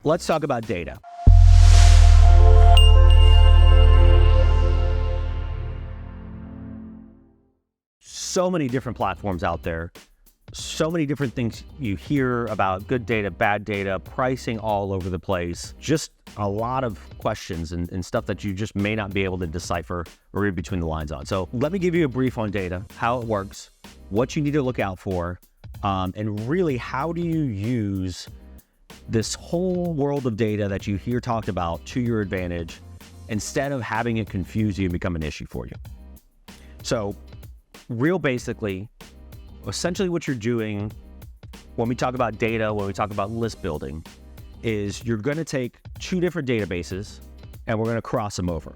Let's talk about data. So many different platforms out there, so many different things you hear about: good data, bad data, pricing all over the place, just a lot of questions and stuff that you just may not be able to decipher or read between the lines on. So let me give you a brief on data, how it works, what you need to look out for, and really how do you use this whole world of data that you hear talked about to your advantage instead of having it confuse you and become an issue for you. So essentially what you're doing when we talk about data, when we talk about list building, is you're going to take two different databases and we're going to cross them over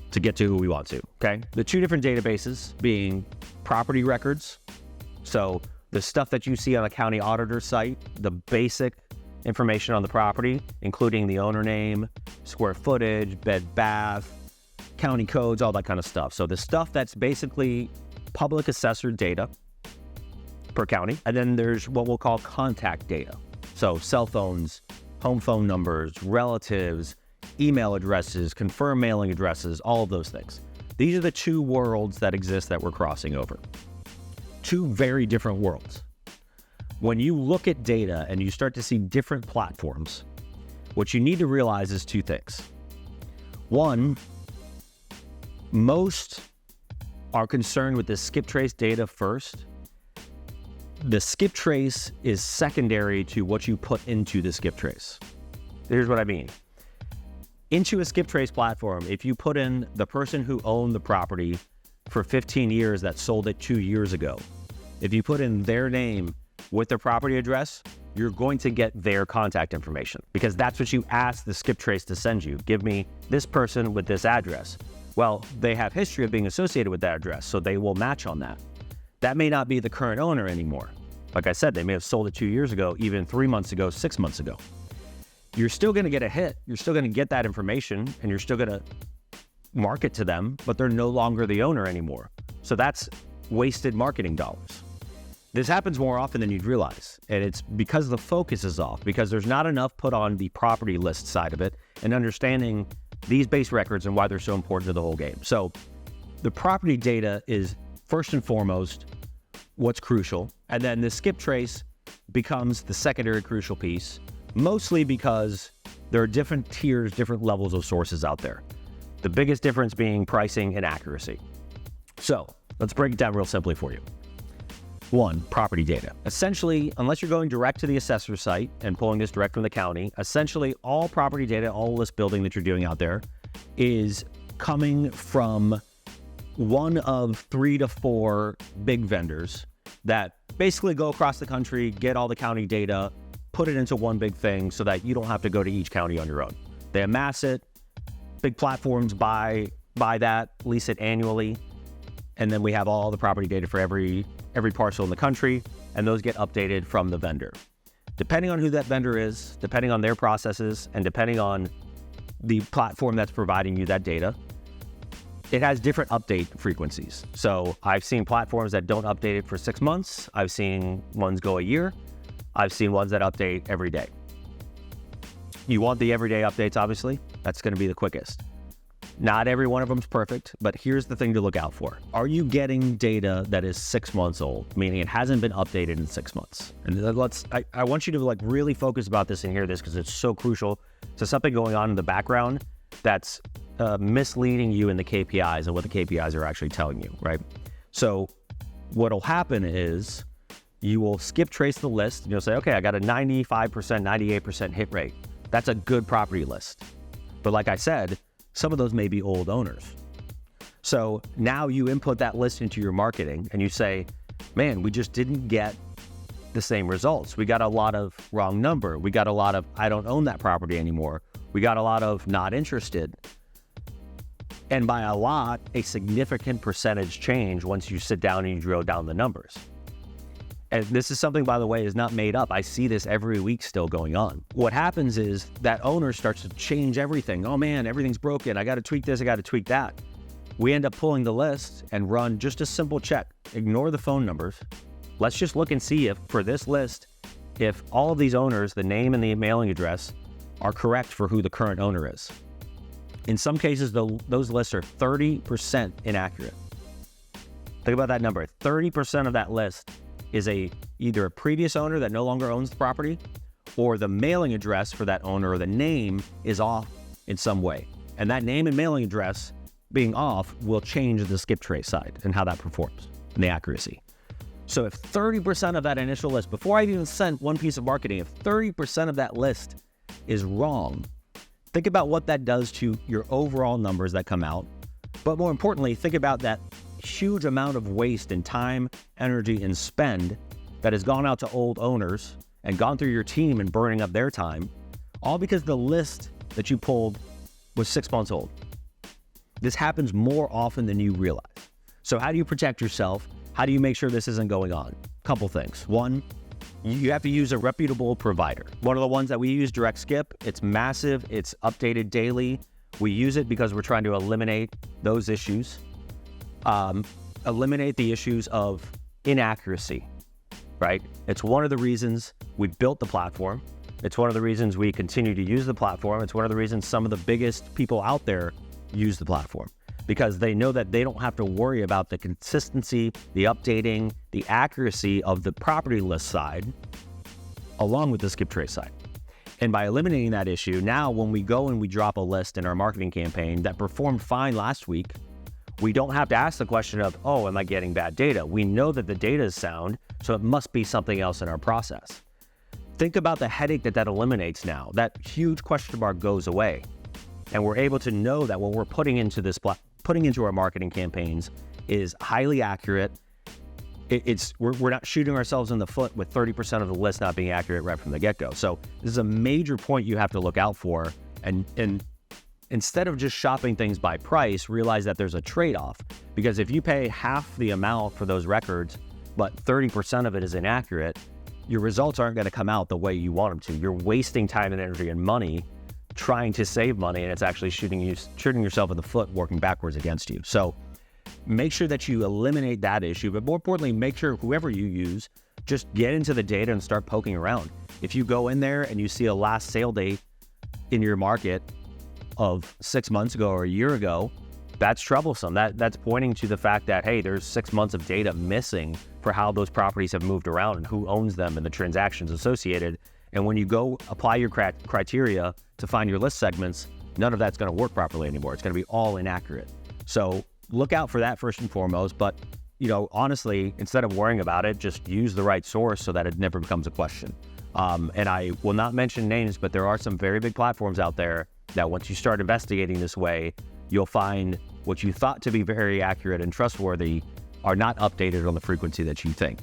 to get to who we want to, okay? The two different databases being property records. So the stuff that you see on a county auditor site, the basic information on the property, including the owner name, square footage, bed, bath, county codes, all that kind of stuff. So the stuff that's basically public assessor data per county. And then there's what we'll call contact data. So cell phones, home phone numbers, relatives, email addresses, confirmed mailing addresses, all of those things. These are the two worlds that exist that we're crossing over. Two very different worlds. When you look at data and you start to see different platforms, what you need to realize is two things. One, most are concerned with the skip trace data first. The skip trace is secondary to what you put into the skip trace. Here's what I mean. Into a skip trace platform, if you put in the person who owned the property for 15 years that sold it 2 years ago, if you put in their name with their property address, you're going to get their contact information because that's what you ask the skip trace to send you. Give me this person with this address. Well, they have history of being associated with that address, so they will match on that. That may not be the current owner anymore. Like I said, they may have sold it 2 years ago, even 3 months ago, 6 months ago. You're still going to get a hit. You're still going to get that information and you're still going to market to them, but they're no longer the owner anymore. So that's wasted marketing dollars. This happens more often than you'd realize, and it's because the focus is off, because there's not enough put on the property list side of it and understanding these base records and why they're so important to the whole game. So the property data is first and foremost what's crucial, and then the skip trace becomes the secondary crucial piece, mostly because there are different tiers, different levels of sources out there. The biggest difference being pricing and accuracy. So let's break it down real simply for you. One, property data. Essentially, unless you're going direct to the assessor site and pulling this direct from the county, essentially all property data, all list building that you're doing out there is coming from one of 3 to 4 big vendors that basically go across the country, get all the county data, put it into one big thing so that you don't have to go to each county on your own. They amass it, big platforms buy that, lease it annually, and then we have all the property data for every parcel in the country, and those get updated from the vendor. Depending on who that vendor is, depending on their processes, and depending on the platform that's providing you that data, it has different update frequencies. So I've seen platforms that don't update it for 6 months. I've seen ones go a year. I've seen ones that update every day. You want the everyday updates, obviously. That's going to be the quickest. Not every one of them is perfect, but here's the thing to look out for. Are you getting data that is 6 months old, meaning it hasn't been updated in 6 months? And I want you to really focus about this and hear this because it's so crucial to something going on in the background that's misleading you in the KPIs and what the KPIs are actually telling you, right? So what'll happen is you will skip trace the list and you'll say, okay, I got a 95%, 98% hit rate. That's a good property list. But like I said, some of those may be old owners. So now you input that list into your marketing and you say, man, we just didn't get the same results. We got a lot of wrong number. We got a lot of, I don't own that property anymore. We got a lot of not interested. And by a lot, a significant percentage change once you sit down and you drill down the numbers. And this is something, by the way, is not made up. I see this every week still going on. What happens is that owner starts to change everything. Oh man, everything's broken. I got to tweak this, I got to tweak that. We end up pulling the list and run just a simple check. Ignore the phone numbers. Let's just look and see if for this list, if all of these owners, the name and the mailing address, are correct for who the current owner is. In some cases, those lists are 30% inaccurate. Think about that number. 30% of that list is either a previous owner that no longer owns the property, or the mailing address for that owner or the name is off in some way. And that name and mailing address being off will change the skip trace side and how that performs and the accuracy. So if 30% of that initial list, before I've even sent one piece of marketing, if 30% of that list is wrong, think about what that does to your overall numbers that come out. But more importantly, think about that huge amount of waste in time, energy, and spend that has gone out to old owners and gone through your team and burning up their time, all because the list that you pulled was 6 months old. This happens more often than you realize. So how do you protect yourself? How do you make sure this isn't going on? Couple things. One, you have to use a reputable provider. One of the ones that we use, Direct Skip, it's massive, it's updated daily. We use it because we're trying to eliminate those issues. Eliminate the issues of inaccuracy, right? It's one of the reasons we built the platform. It's one of the reasons we continue to use the platform. It's one of the reasons some of the biggest people out there use the platform, because they know that they don't have to worry about the consistency, the updating, the accuracy of the property list side, along with the skip trace side. And by eliminating that issue, now when we go and we drop a list in our marketing campaign that performed fine last week, we don't have to ask the question of, oh, am I getting bad data? We know that the data is sound, so it must be something else in our process. Think about the headache that eliminates now. That huge question mark goes away. And we're able to know that what we're putting into our marketing campaigns is highly accurate. We're not shooting ourselves in the foot with 30% of the list not being accurate right from the get-go. So this is a major point you have to look out for. And instead of just shopping things by price, realize that there's a trade-off. Because if you pay half the amount for those records, but 30% of it is inaccurate, your results aren't going to come out the way you want them to. You're wasting time and energy and money trying to save money, and it's actually shooting yourself in the foot, working backwards against you. So make sure that you eliminate that issue, but more importantly, make sure whoever you use, just get into the data and start poking around. If you go in there and you see a last sale date in your market of 6 months ago or a year ago, that's troublesome. That's pointing to the fact that, hey, there's 6 months of data missing for how those properties have moved around and who owns them and the transactions associated. And when you go apply your criteria to find your list segments, none of that's going to work properly anymore. It's going to be all inaccurate. So look out for that first and foremost. But, honestly, instead of worrying about it, just use the right source so that it never becomes a question. And I will not mention names, but there are some very big platforms out there that once you start investigating this way, you'll find what you thought to be very accurate and trustworthy are not updated on the frequency that you think.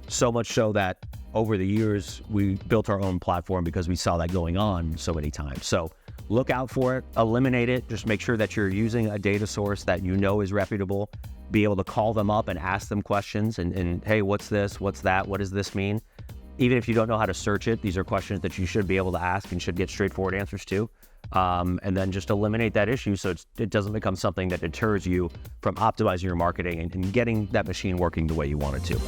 So much so that over the years, we built our own platform because we saw that going on so many times. So look out for it, eliminate it, just make sure that you're using a data source that you know is reputable, be able to call them up and ask them questions and hey, what's this, what's that, what does this mean? Even if you don't know how to search it, these are questions that you should be able to ask and should get straightforward answers to. And then just eliminate that issue so it doesn't become something that deters you from optimizing your marketing and getting that machine working the way you want it to.